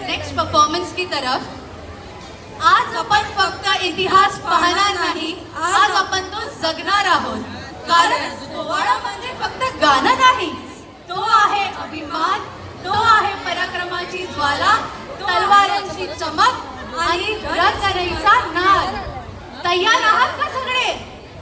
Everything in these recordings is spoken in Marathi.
नेक्स्ट परफॉर्मेंस की तरफ। आज आपण फक्त इतिहास पाहणार नाही, आज आपण तो जगणार आहोत, कारण पोवाडा म्हणजे फक्त गाणं नाही, तो आहे अभिमान, तो आहे पराक्रमाची ज्वाला, तलवारांची चमक आणि रसरईचा नाद। तयार आहात का सगळे?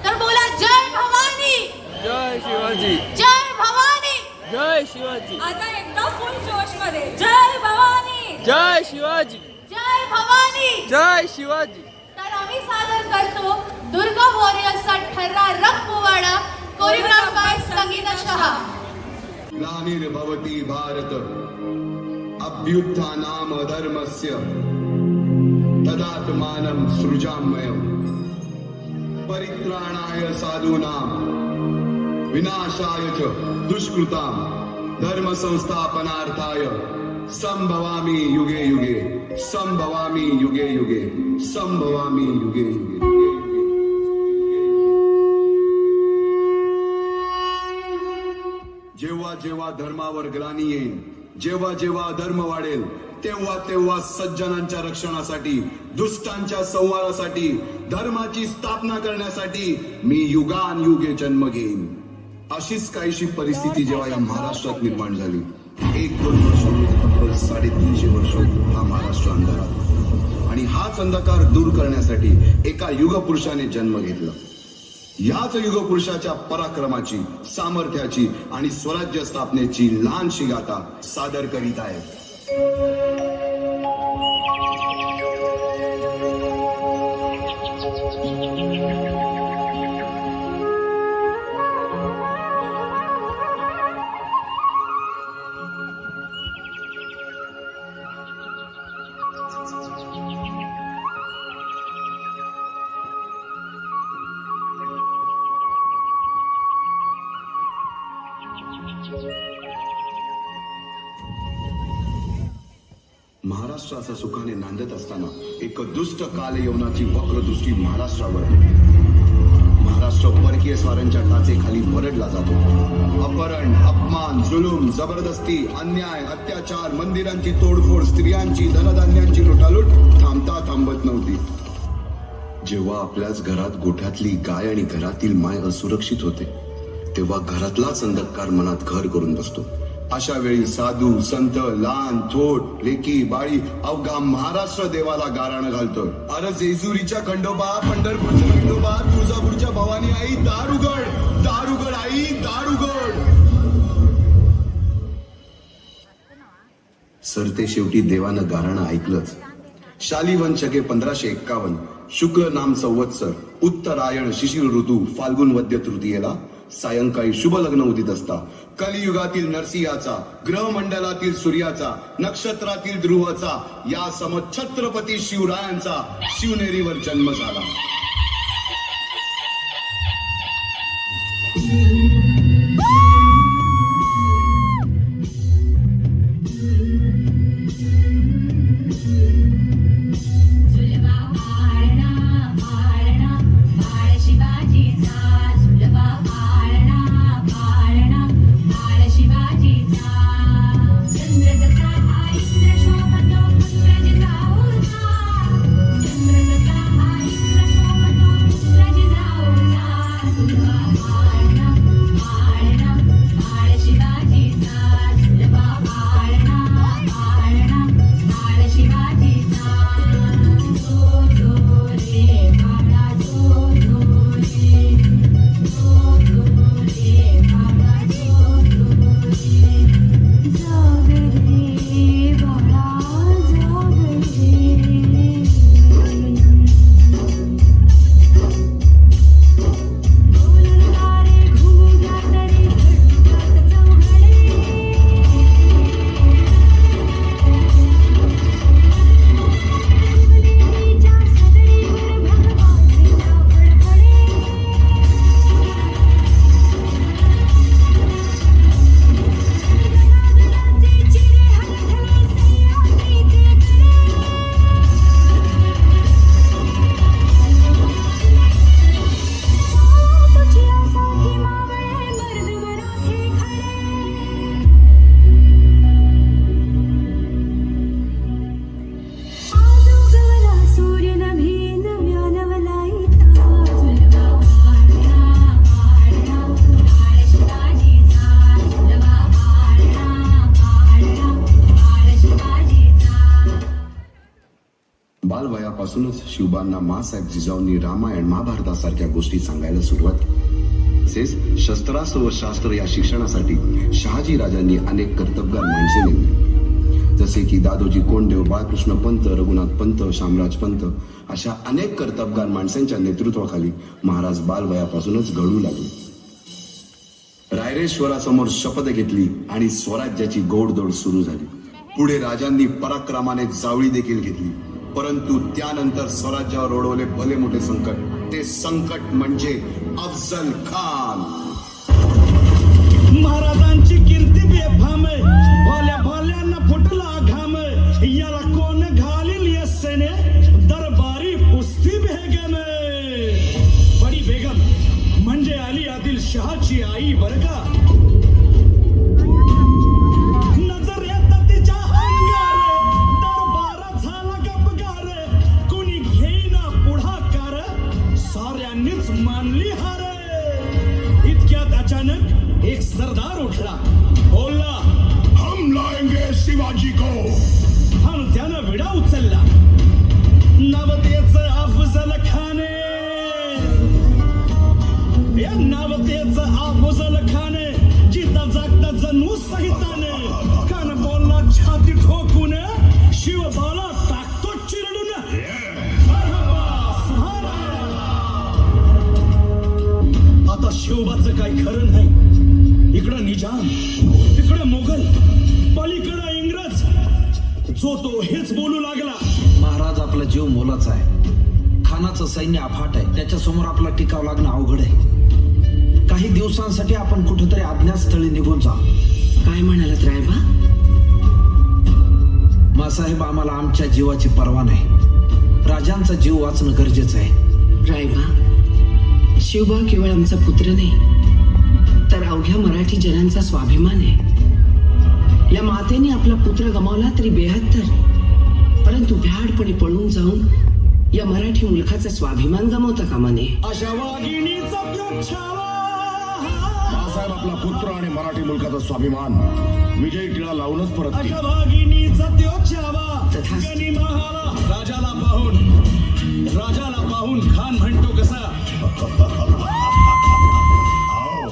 तर बोला जय भवानी, जय शिवाजी, जय भवानी, जय शिवाजी, आता एकदा फुल जोश मध्ये जय भवानी, जय शिवाजी, जय भवानी, जय शिवाजी। तर आम्ही सादर करतो दुर्गा वॉरियर्सचा ठर्रारक पोवाडा कोरिओग्राफ बाय संगीता शहा। ग्लानिर्भवति भारत अभ्युत्थानाम धर्मस्य तदात्मानं सृजाम्यहम् परित्राणाय साधूनां विनाशाय च दुष्कृतां धर्म संस्थापनार्थाय संभवामि युगे युगे, संभवामि युगे युगे, संभवामि युगे युगे। जेव्हा जेव्हा धर्मावर ग्लानी येईल, जेव्हा जेव्हा धर्म वाढेल, तेव्हा तेव्हा सज्जनांच्या रक्षणासाठी, दुष्टांच्या संहारासाठी, धर्माची स्थापना करण्यासाठी मी युगानुयुगे जन्म घेईन। अशीच काहीशी परिस्थिती जेव्हा या महाराष्ट्रात निर्माण झाली, 1-2 वर्ष तब्बल 350 वर्ष हा महाराष्ट्र अंधारात, आणि हाच अंधकार दूर करण्यासाठी एका युगपुरुषाने जन्म घेतला। याच युगपुरुषाच्या पराक्रमाची, सामर्थ्याची आणि स्वराज्य स्थापनेची लहानशी गाथा सादर करीत आहे। महाराष्ट्राचा सुखाने नांदत असताना एक दुष्ट कालयवनाची वक्रदृष्टी महाराष्ट्रावर। महाराष्ट्र परकीय स्वारांच्या टाचेखाली भरडला जातो। अपहरण, अपमान, जुलूम, जबरदस्ती, अन्याय, अत्याचार, मंदिरांची तोडफोड, स्त्रियांची, धनधान्यांची लुटालूट थांबत नव्हती। जेव्हा आपल्याच घरात गोठ्यातली गाय आणि घरातील माय असुरक्षित होते, तेव्हा घरातलाच अंधकार मनात घर करून बसतो। अशा वेळी साधू, संत, लहान, थोट, लेकी, बाळी अवघा महाराष्ट्र देवाला गाराणं घालतोय। अरे जेजुरीच्या खंडोबा, पंढरपूरच्या खंडोबा, तुळजापूरच्या भवानी आई, दार उघड, दार उघड आई, दार उघड। सरते शेवटी देवानं गाराणं ऐकलंच। शालिवन शके 1551 शुक्ल नाम संवत्सर, उत्तरायण शिशिर ऋतू, फाल्गुन वद्य तृतीयेला सायंकाळी शुभ लग्न उदित असता कलियुगातील नरसिंहाचा, ग्रहमंडलातील सूर्याचा, नक्षत्रातील ध्रुवाचा, या सम छत्रपती शिवरायांचा शिवनेरीवर जन्म झाला। बालवयापासूनच शिवबांना माँसाहेब जिजाऊंनी रामायण महाभारतासारख्या गोष्टी सांगायला सुरुवात केली. तसेच शस्त्रास्त्र व शास्त्र या शिक्षणासाठी शहाजी राजांनी अनेक कर्तबगार माणसे नेमली, जसे की दादोजी कोंडदेव, बाळकृष्ण पंत, रघुनाथ पंत, शामराज पंत अशा अनेक कर्तबगार माणसांच्या नेतृत्वाखाली महाराज बालवयापासूनच घडू लागले. रायरेश्वरासमोर शपथ घेतली आणि स्वराज्याची गोडदोड सुरू झाली. पुढे राजांनी पराक्रमाने जावळी देखील घेतली, परंतु त्यानंतर स्वराज्यावर ओढवले भले मोठे संकट. ते संकट म्हणजे अफजल खान. महाराजांची कीर्ती बेफाम, भल्या भल्यांना फुटला घाम, याला कोण घालील यस्सेने, दरबारी पुस्ती बेगम. बडी बेगम म्हणजे अली आदिल शहाची आई बर का. नजर येत तिच्या अंगार, दरबार झाला गपगार, कुणी घेईना पुढाकार, साऱ्यांनीच मानली हार. इतक्यात अचानक एक सरदार उठला, बोलला, हम लाएंगे शिवाजी को. आणि त्यानं विडा उचलला. नवतेचं अफजल खाने, या नवतेचं अफजल खाने, जिता जागता जणू सहिताने. कान बोलला छाती ठोकून, शिवबाला टाकतो चिरडून. आता शिवबाचं काय खरं नाही. इकडं निजाम, तिकडं मुघल, पलीकडं इंग्रज, जो तो हेच बोलू लागला. महाराज आपला जीव मोलाचा आहे, खानाचं सैन्य अफाट आहे, त्याच्यासमोर आपला टिकाव लागणं अवघड आहे. काही दिवसांसाठी आपण कुठेतरी अज्ञातस्थळी निघून जा. काय म्हणालात रायबा? मासाहेब, आम्हाला आमच्या जीवाची पर्वा नाही. राजांचा जीव वाचणं गरजेचं आहे. रायबा, शिवबा केवळ आमचा पुत्र नाही, तर अवघ्या मराठी जनांचा स्वाभिमान आहे. या मातेने आपला पुत्र गमावला तरी 72, परंतु भ्याडपणे पळून जाऊन या मराठी मुलखाचा स्वाभिमान गमावता कामा नये. अशा वाघिणीचा तो छावा. बाळासाहेब आपला पुत्र आणि मराठी मुलकाचा स्वाभिमान विजयी टिळा लावूनच परत अशा वाघिणीचा तो छावा. तथास्तु. गणी महाला राजाला पाहून खान म्हणतो कसा, आओ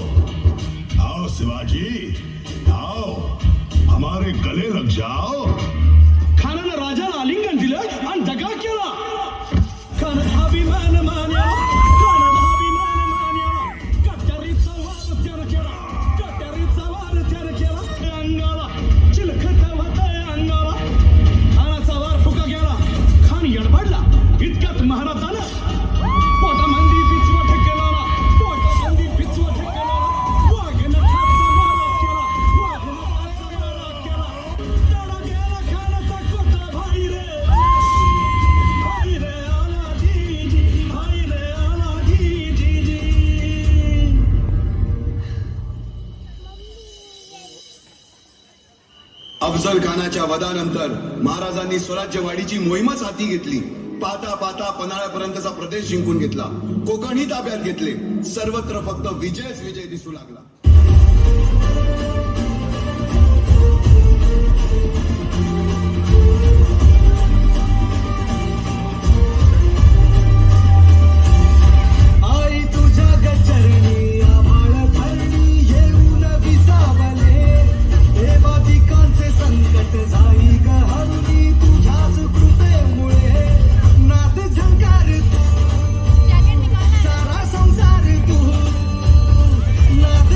आओ शिवाजी, आओ हमारे गले लग जाओ. खानानं राजाला आलिंगन दिलं आणि दगा केला. खानाचा अभिमान मान्या, खानाचा अभिमान मान्या. कट्यारीचा वार त्यानं केला, कट्यारीचा वार त्यानं केला. अंगाला चिलखत होतंय अंगाला, खानाचा वार फुका गेला. खान यडबडला. इतक्यात महाराजानं पोटामंदी पिचवट केला, पोटामंदी पिचवट केला. वाघनखाचा मारा केला, वाघनखाचा मारा केला. तेवढा गेला खानाचा कोटा. भाई रे आला जी, भाई रे आला जी. अफजल खानाच्या वधानंतर महाराजांनी स्वराज्यवाढीची मोहीमच हाती घेतली. पाहता पाहता पन्हाळ्यापर्यंतचा प्रदेश जिंकून घेतला, कोकणही ताब्यात घेतले. सर्वत्र फक्त विजयच विजय दिसू लागला. आई तुझ्या गचरणी आभाळ भरणी येऊन विसावले. हे बाधिकांचे संकट जाई ग हरणी तुझ्याच कृपेमुळे. नाथ झंकार तू, सारा संसार तू, नाथ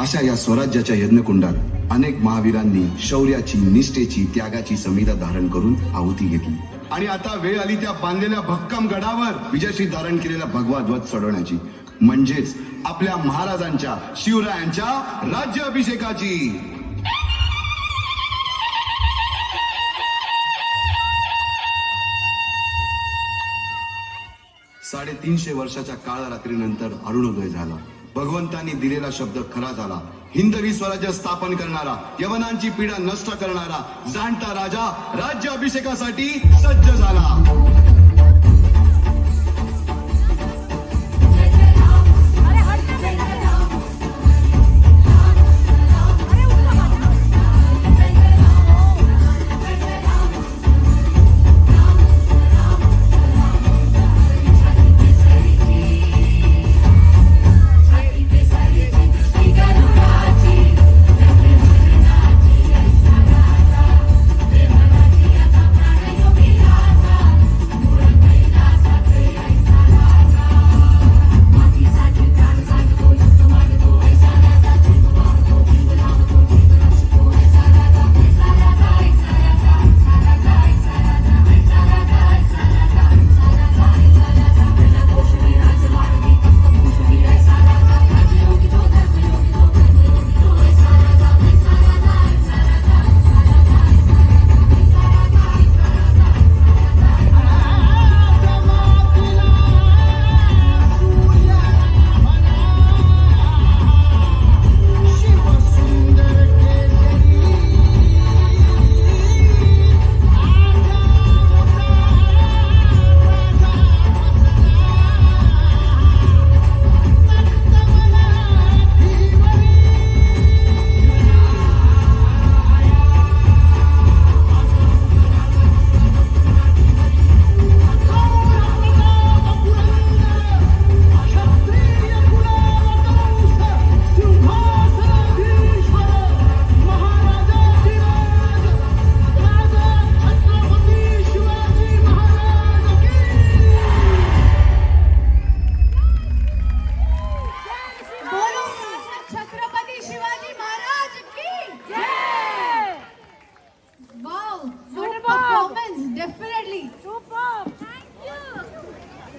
अशा या स्वराज्याच्या यज्ञकुंडात अनेक महावीरांनी शौर्याची, निष्ठेची, त्यागाची समिधा धारण करून आहुती घेतली. आणि आता वेळ आली त्या बांधलेल्या भक्कम गडावर विजयश्री धारण केलेला भगवा ध्वज चढवण्याची, म्हणजेच आपल्या महाराजांच्या, शिवरायांच्या राज्याभिषेकाची. 350 वर्षाच्या काळरात्रीनंतर अरुणोदय झाला. भगवंतांनी दिलेला शब्द खरा झाला. हिंदवी स्वराज्य स्थापन करणारा, यवनांची पीडा नष्ट करणारा जाणता राजा राज्याभिषेकासाठी सज्ज झाला.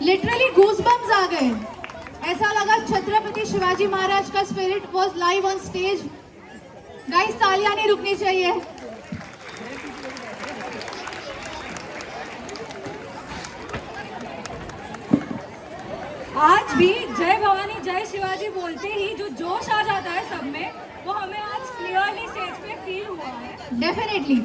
लिटरली गूज़बम्स आ गए. ऐसा लगा छत्रपति शिवाजी महाराज का spirit was live on stage. Guys तालियां नहीं रुकनी चाहिए. आज भी जय भवानी जय शिवाजी बोलते ही जो जोश आ जाता है सब में, वो हमें आज क्लियरली स्टेज पे फील हुआ है. डेफिनेटली.